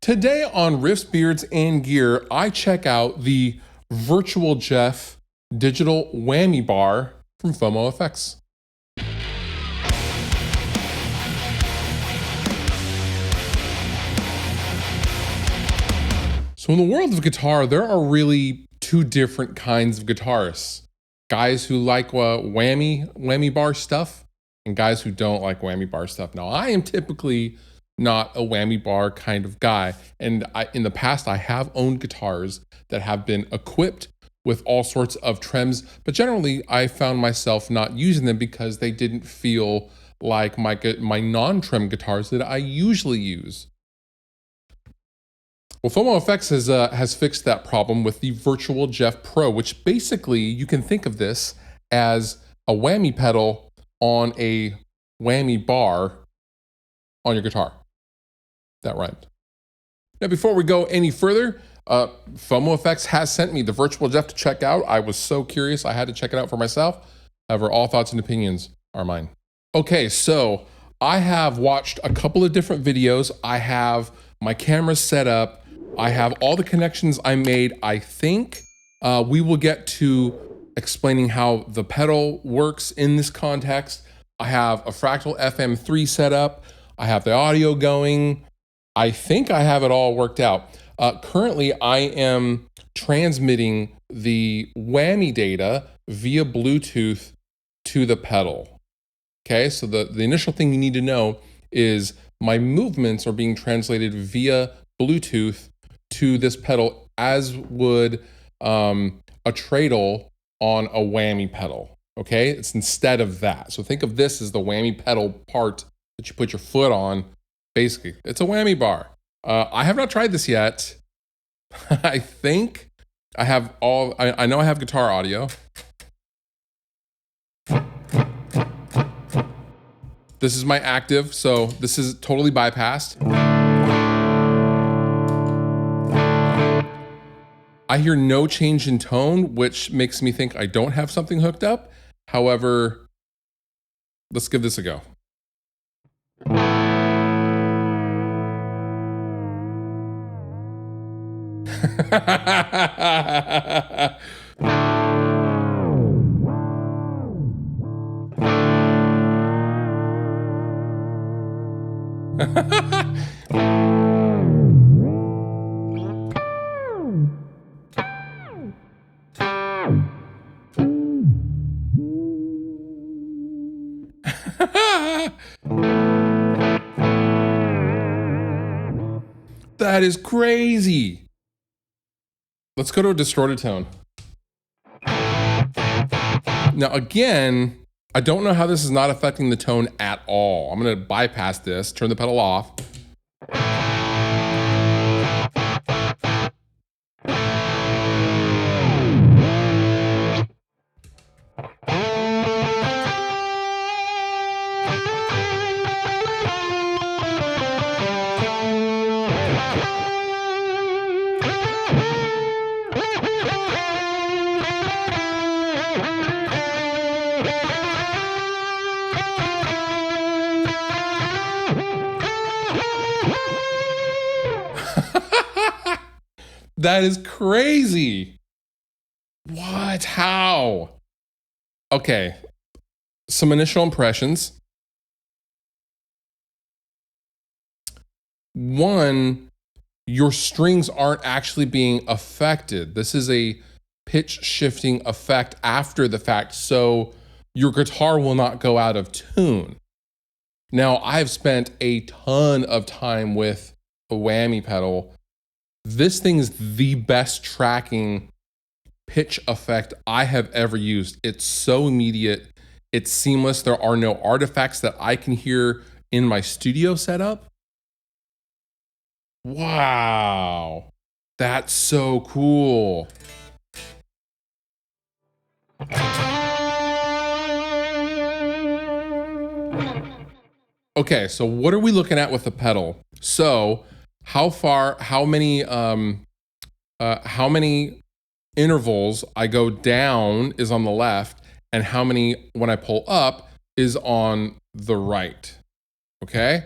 Today on Riffs, Beards, and Gear, I check out the Virtual Jeff digital whammy bar from FomoFx. So in the world of guitar, there are really two different kinds of guitarists. Guys who like whammy bar stuff and guys who don't like whammy bar stuff. Now, I am typically not a whammy bar kind of guy. And in the past, I have owned guitars that have been equipped with all sorts of trims, but generally I found myself not using them because they didn't feel like my non-trim guitars that I usually use. Well, FomoFx has fixed that problem with the Virtual Jeff Pro, which basically you can think of this as a whammy pedal on a whammy bar on your guitar. That rhymed. Now, before we go any further, FomoFx has sent me the Virtual Jeff to check out. I was so curious, I had to check it out for myself. However, all thoughts and opinions are mine. Okay, so I have watched a couple of different videos. I have my camera set up. I have all the connections I made. I think we will get to explaining how the pedal works in this context. I have a Fractal FM3 set up. I have the audio going. I think I have it all worked out. Currently, I am transmitting the whammy data via Bluetooth to the pedal. Okay, so the initial thing you need to know is my movements are being translated via Bluetooth to this pedal, as would a treadle on a whammy pedal. Okay, it's instead of that. So think of this as the whammy pedal part that you put your foot on. Basically, it's a whammy bar. I have not tried this yet. I think I have I know I have guitar audio. This is my active, so this is totally bypassed. I hear no change in tone, which makes me think I don't have something hooked up. However, let's give this a go. That is crazy. Let's go to a distorted tone. Now again, I don't know how this is not affecting the tone at all. I'm gonna bypass this, turn the pedal off. That is crazy. What? How? Okay, some initial impressions. One, your strings aren't actually being affected. This is a pitch shifting effect after the fact, so your guitar will not go out of tune. Now, I've spent a ton of time with a whammy pedal. This thing is the best tracking pitch effect I have ever used. It's so immediate. It's seamless. There are no artifacts that I can hear in my studio setup. Wow. That's so cool. Okay, so what are we looking at with the pedal? So how many intervals I go down is on the left, and how many when I pull up is on the right. Okay,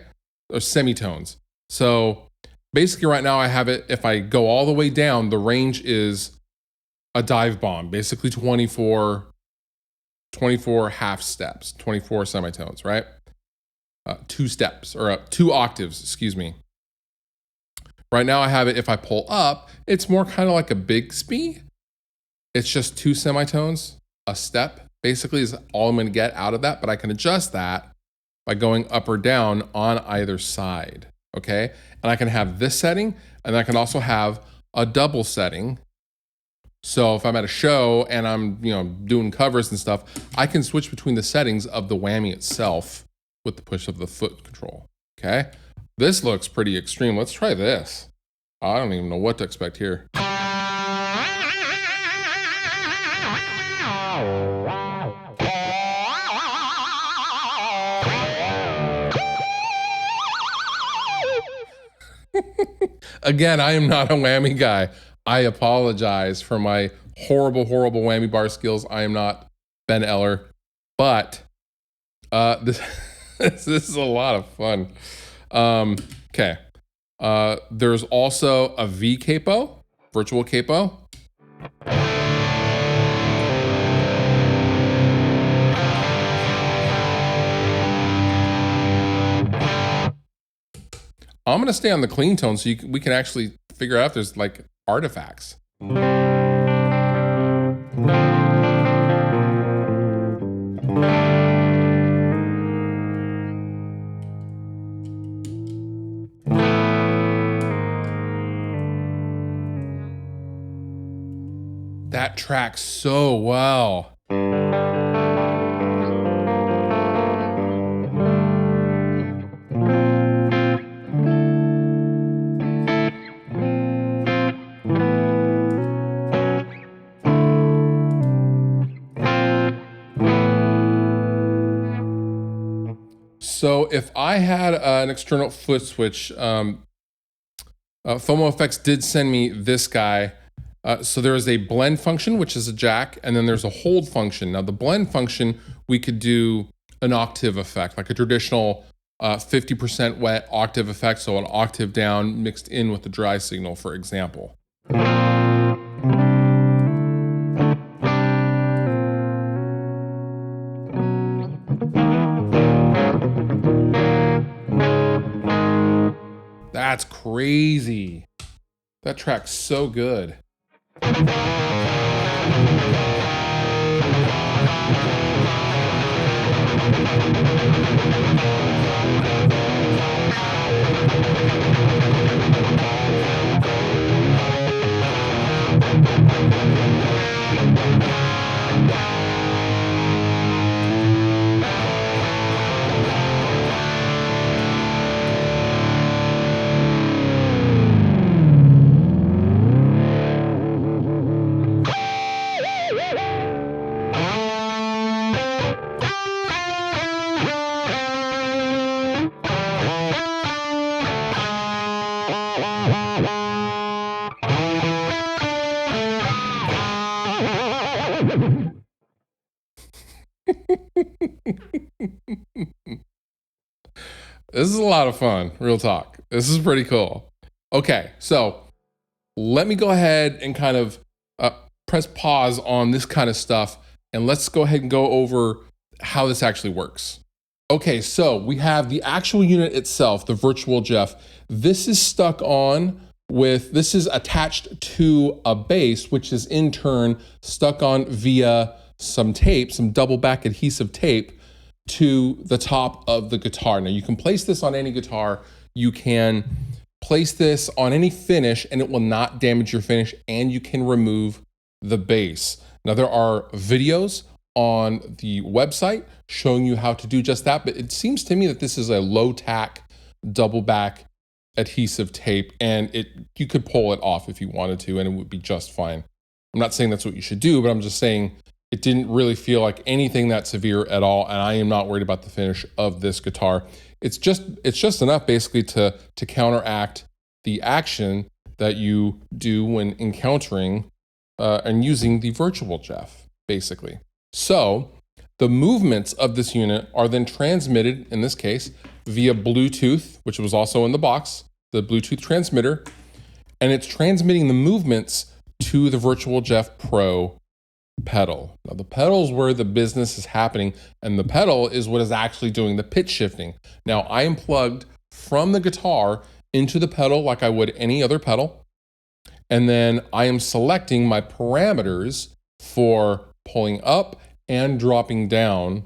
or semitones. So Basically right now I have it, if I go all the way down, the range is a dive bomb, basically 24 half steps, 24 semitones, right? 2 steps, or 2 octaves, excuse me. Right now I have it, if I pull up, it's more kind of like a Bixby. It's just 2 semitones, a step, basically is all I'm gonna get out of that, but I can adjust that by going up or down on either side, okay? And I can have this setting, and I can also have a double setting. So if I'm at a show and I'm, doing covers and stuff, I can switch between the settings of the whammy itself with the push of the foot control, okay? This looks pretty extreme. Let's try this. I don't even know what to expect here. Again, I am not a whammy guy. I apologize for my horrible, horrible whammy bar skills. I am not Ben Eller, but this is a lot of fun. Okay. There's also a V capo, virtual capo. I'm gonna stay on the clean tone so we can actually figure out if there's like artifacts. That tracks so well. So if I had an external foot switch, FomoFx did send me this guy. So there is a blend function, which is a jack, and then there's a hold function. Now the blend function, we could do an octave effect, like a traditional 50% wet octave effect, so an octave down mixed in with the dry signal, for example. That's crazy. That track's so good. This is a lot of fun, real talk. This is pretty cool. Okay, so let me go ahead and kind of press pause on this kind of stuff, and let's go ahead and go over how this actually works. Okay, so we have the actual unit itself, the virtual Jeff. This is stuck on with, this is attached to a base, which is in turn stuck on via some tape, some double back adhesive tape to the top of the guitar. Now you can place this on any guitar. You can place this on any finish and it will not damage your finish, and you can remove the bass. Now there are videos on the website showing you how to do just that, but it seems to me that this is a low tack double back adhesive tape, and you could pull it off if you wanted to and it would be just fine. I'm not saying that's what you should do, but I'm just saying it didn't really feel like anything that severe at all, and I am not worried about the finish of this guitar. It's just enough basically to counteract the action that you do when encountering and using the virtual Jeff, basically. So the movements of this unit are then transmitted, in this case, via Bluetooth, which was also in the box, the Bluetooth transmitter, and it's transmitting the movements to the Virtual Jeff Pro pedal. Now the pedal is where the business is happening, and the pedal is what is actually doing the pitch shifting. Now I am plugged from the guitar into the pedal like I would any other pedal, and then I am selecting my parameters for pulling up and dropping down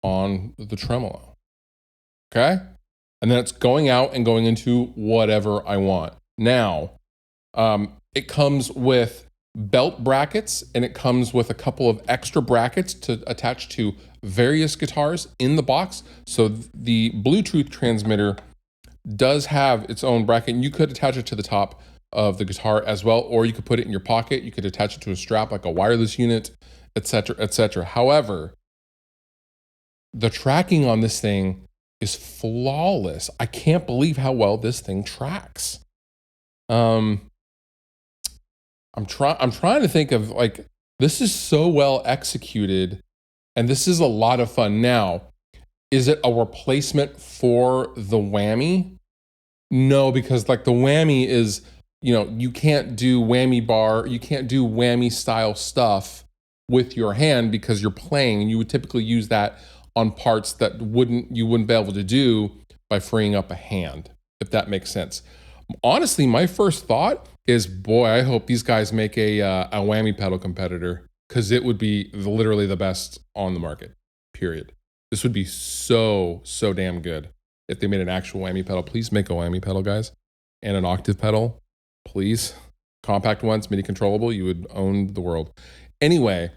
on the tremolo. Okay? And then it's going out and going into whatever I want. Now, it comes with belt brackets, and it comes with a couple of extra brackets to attach to various guitars in the box. So the Bluetooth transmitter does have its own bracket, and you could attach it to the top of the guitar as well, or you could put it in your pocket. You could attach it to a strap like a wireless unit, etc., etc. However, the tracking on this thing is flawless. I can't believe how well this thing tracks. I'm trying to think of, like, this is so well executed, and this is a lot of fun. Now, is it a replacement for the Whammy? No, because like the Whammy is, you know, you can't do whammy bar, you can't do Whammy style stuff with your hand because you're playing, and you would typically use that on parts that you wouldn't be able to do by freeing up a hand, if that makes sense. Honestly, my first thought is, boy, I hope these guys make a Whammy pedal competitor, because it would be literally the best on the market, period. This would be so damn good if they made an actual Whammy pedal. Please make a Whammy pedal, guys, and an octave pedal, please. Compact ones, MIDI controllable, you would own the world. Anyway,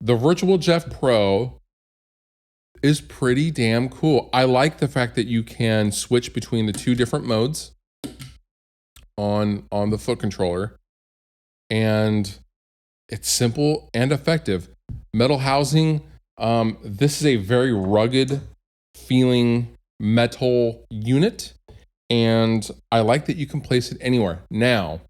the Virtual Jeff Pro is pretty damn cool. I like the fact that you can switch between the two different modes on the foot controller, and it's simple and effective. Metal housing, this is a very rugged feeling metal unit, and I like that you can place it anywhere. Now,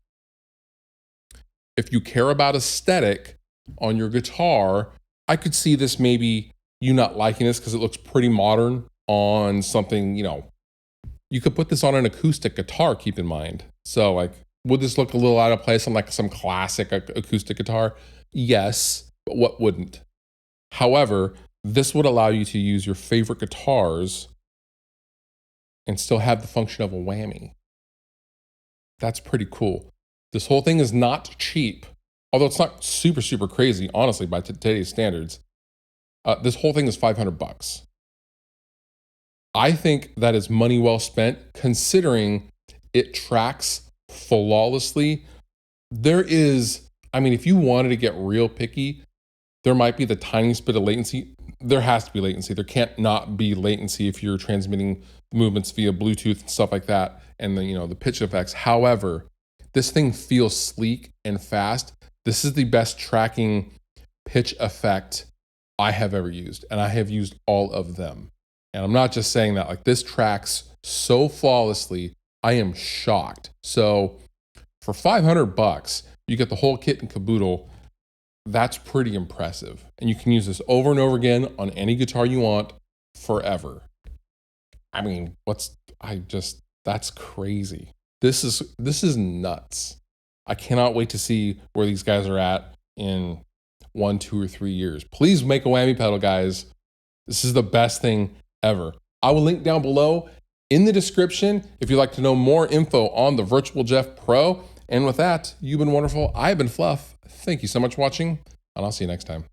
if you care about aesthetic on your guitar, I could see this maybe you not liking this because it looks pretty modern on something, you know, you could put this on an acoustic guitar, keep in mind. So like, would this look a little out of place on like some classic acoustic guitar? Yes, but what wouldn't? However, this would allow you to use your favorite guitars and still have the function of a Whammy. That's pretty cool. This whole thing is not cheap, although it's not super crazy, honestly, by today's standards. This whole thing is $500. I think that is money well spent, considering it tracks flawlessly. There is, I mean, if you wanted to get real picky, there might be the tiniest bit of latency. There has to be latency. There can't not be latency if you're transmitting movements via Bluetooth and stuff like that, and the, you know, the pitch effects. However, this thing feels sleek and fast. This is the best tracking pitch effect I have ever used, and I have used all of them. And I'm not just saying that, like, this tracks so flawlessly, I am shocked. So for $500, you get the whole kit and caboodle. That's pretty impressive. And you can use this over and over again on any guitar you want forever. I mean, that's crazy. This is nuts. I cannot wait to see where these guys are at in 1, 2, or 3 years. Please make a Whammy pedal, guys. This is the best thing ever. I will link down below in the description if you'd like to know more info on the Virtual Jeff Pro. And with that, you've been wonderful. I've been Fluff. Thank you so much for watching, and I'll see you next time.